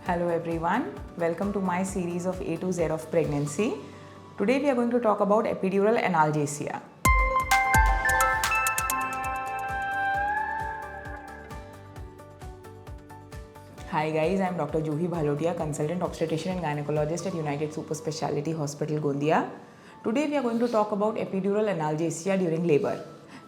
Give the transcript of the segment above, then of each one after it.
Hello everyone, welcome to my series of A to Z of pregnancy. Today we are going to talk about epidural analgesia. Hi guys, I am Dr. Juhi Bhalotia, consultant obstetrician and gynecologist at United Super Speciality Hospital, Gondia. Today we are going to talk about epidural analgesia during labor.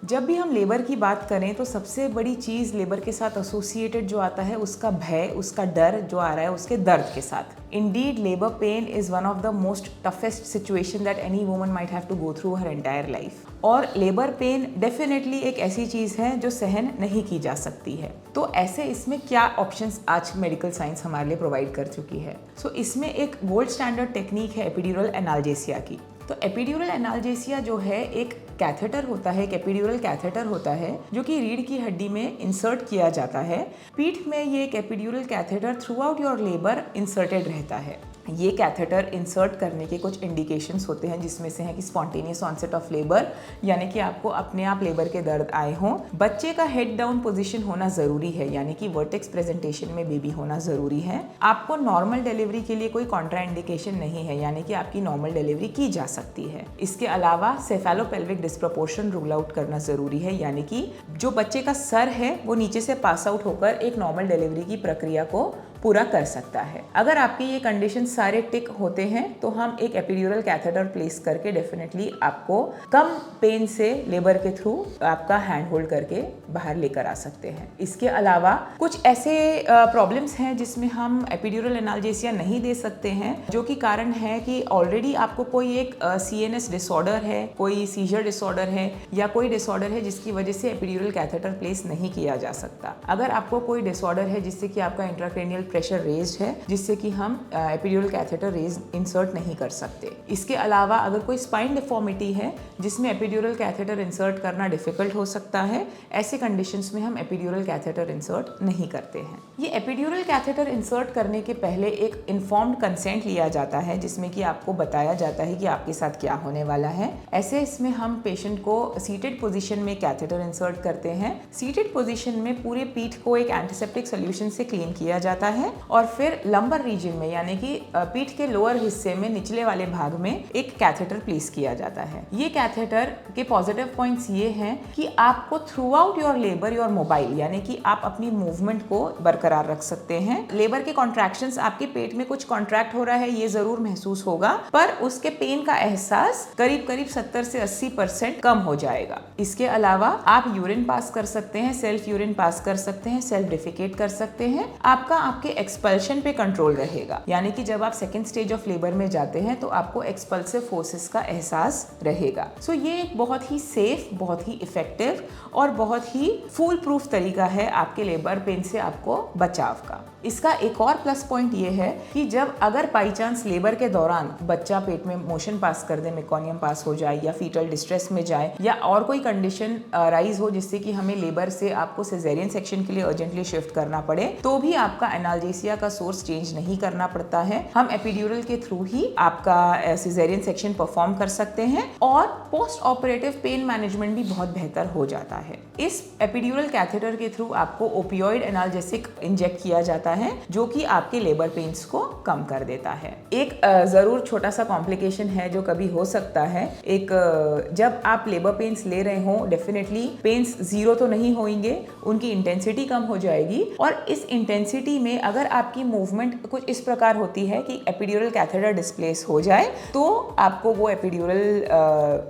जब भी हम labour की बात करें तो सबसे बड़ी चीज़ labour के साथ एसोसिएटेड जो आता है उसका भय, उसका डर जो आ रहा है उसके दर्द के साथ। Indeed labour pain is one of the most toughest situation that any woman might have to go through her entire life. और लेबर पेन डेफिनेटली एक ऐसी चीज़ है जो सहन नहीं की जा सकती है। तो ऐसे इसमें क्या ऑप्शंस आज मेडिकल साइंस हमारे लिए प्रोवाइड कर चुकी है। सो इसमें एक गोल्ड स्टैंडर्ड टेक्निक है एपिड्यूरल एनाल्जेसिया की। तो एपिड्यूरल एनाल्जेसिया जो है एक कैथेटर होता है, एक एपिड्यूरल कैथेटर होता है जो कि रीढ़ की हड्डी में इंसर्ट किया जाता है। पीठ में ये एक epidural catheter through out your labour inserted रहता है। ये कैथेटर इंसर्ट करने के कुछ इंडिकेशंस होते हैं जिसमें से है कि स्पॉन्टेनियस ऑनसेट ऑफ लेबर, यानी कि आपको अपने आप लेबर के दर्द आए हों। बच्चे का हेड डाउन पोजीशन होना ज़रूरी है, यानी कि वर्टेक्स प्रेजेंटेशन में बेबी होना ज़रूरी है। आपको नॉर्मल डिलीवरी के लिए कोई कॉन्ट्रा इंडिकेशन नहीं है, यानी कि आपकी नॉर्मल डिलीवरी की जा सकती है। इसके अलावा सेफेलोपेल्विक डिस्प्रोपोर्शन रूल आउट करना ज़रूरी है, यानी कि जो बच्चे का सर है वो नीचे से पास आउट होकर एक नॉर्मल डिलीवरी की प्रक्रिया को पूरा कर सकता है। अगर आपके ये कंडीशन सारे टिक होते हैं तो हम एक एपिड्यूरल कैथेटर प्लेस करके डेफिनेटली आपको कम पेन से लेबर के थ्रू आपका हैंड होल्ड करके बाहर लेकर आ सकते हैं। इसके अलावा कुछ ऐसे प्रॉब्लम्स हैं जिसमें हम एपिड्यूरल एनाल्जेसिया नहीं दे सकते हैं, जो कि कारण है कि ऑलरेडी आपको कोई एक CNS डिसऑर्डर है, कोई सीजर डिसऑर्डर है या कोई डिसऑर्डर है जिसकी वजह से एपिड्यूरल कैथेटर प्लेस नहीं किया जा सकता। अगर आपको कोई डिसऑर्डर है जिससे कि आपका इंट्राक्रेनियल प्रेशर रेज्ड है, जिससे कि हम एपिड्यूरल कैथेटर रेज इंसर्ट नहीं कर सकते। इसके अलावा अगर कोई स्पाइन डिफॉर्मिटी है जिसमें एपिड्यूरल कैथेटर इंसर्ट करना डिफिकल्ट हो सकता है, ऐसे कंडीशंस में हम एपिड्यूरल कैथेटर इंसर्ट नहीं करते हैं। ये एपिड्यूरल कैथेटर इंसर्ट करने के पहले एक इन्फॉर्म्ड कंसेंट लिया जाता है जिसमें कि आपको बताया जाता है कि आपके साथ क्या होने वाला है। ऐसे इसमें हम पेशेंट को सीटेड पोजीशन में कैथेटर इंसर्ट करते हैं। सीटेड पोजीशन में पूरे पीठ को एक एंटीसेप्टिक सोल्यूशन से क्लीन किया जाता है और फिर लंबर रीजन में, यानी कि पीठ के लोअर हिस्से में निचले वाले भाग में एक कैथेटर प्लेस किया जाता है। ये कैथेटर के पॉजिटिव पॉइंट्स ये हैं कि आपको through out your labour your mobile, यानी कि आप अपनी मूवमेंट को बरकरार रख सकते हैं। लेबर के कॉन्ट्रैक्शंस, आपके पेट में कुछ कॉन्ट्रैक्ट हो रहा है ये जरूर महसूस होगा, पर उसके पेन का एहसास करीब करीब 70 से 80% कम हो जाएगा। इसके अलावा आप यूरिन पास कर सकते हैं, सेल्फ यूरिन पास कर सकते हैं, सेल्फ डिफिकेट कर सकते हैं। आपका आपके एक्सपल्शन पे कंट्रोल रहेगा, यानी कि जब आप सेकेंड स्टेज ऑफ लेबर में जाते हैं तो आपको एक्सपल्सिव फोर्सेस का एहसास रहेगा। सो ये एक बहुत ही सेफ, बहुत ही इफेक्टिव और बहुत ही फूल प्रूफ तरीका है आपके लेबर पेन से आपको बचाव का। इसका एक और प्लस पॉइंट ये है कि जब अगर बाई चांस लेबर के दौरान बच्चा पेट में मोशन पास कर दे, मेकोनियम पास हो जाए या फीटल डिस्ट्रेस में जाए या और कोई कंडीशन राइज हो जिससे कि हमें लेबर से आपको सिजेरियन सेक्शन के लिए अर्जेंटली शिफ्ट करना पड़े, तो भी आपका एनाल्जेसिया का सोर्स चेंज नहीं करना पड़ता है। हम एपिड्यूरल के थ्रू ही आपका सिजेरियन सेक्शन परफॉर्म कर सकते हैं और पोस्ट ऑपरेटिव पेन मैनेजमेंट भी बहुत बेहतर हो जाता है। इस एपिड्यूरल कैथेटर के थ्रू आपको ओपियोइड एनाल्जेसिक इंजेक्ट किया जाता है जो कि आपके लेबर पेन्स को कम कर देता है। एक जरूर छोटा सा कॉम्प्लिकेशन है जो कभी हो सकता है। जब आप लेबर पेन्स ले रहे हो, डेफिनेटली पेन्स जीरो तो नहीं होंगे, उनकी इंटेंसिटी कम हो जाएगी और इस इंटेंसिटी में अगर आपकी मूवमेंट कुछ इस प्रकार होती है कि एपिड्यूरल कैथेटर डिस्प्लेस हो जाए तो आपको वो एपिड्यूरल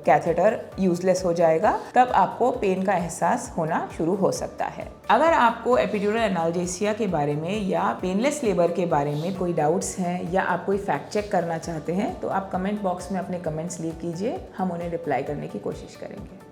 कैथेटर यूजलेस हो जाएगा, तब आपको पेन का एहसास होना शुरू हो सकता है। अगर आपको एपिड्यूरल एनाल्जेसिया के बारे में या पेनलेस लेबर के बारे में कोई डाउट्स हैं या आप कोई फैक्ट चेक करना चाहते हैं तो आप कमेंट बॉक्स में अपने कमेंट्स लीव कीजिए, हम उन्हें रिप्लाई करने की कोशिश करेंगे।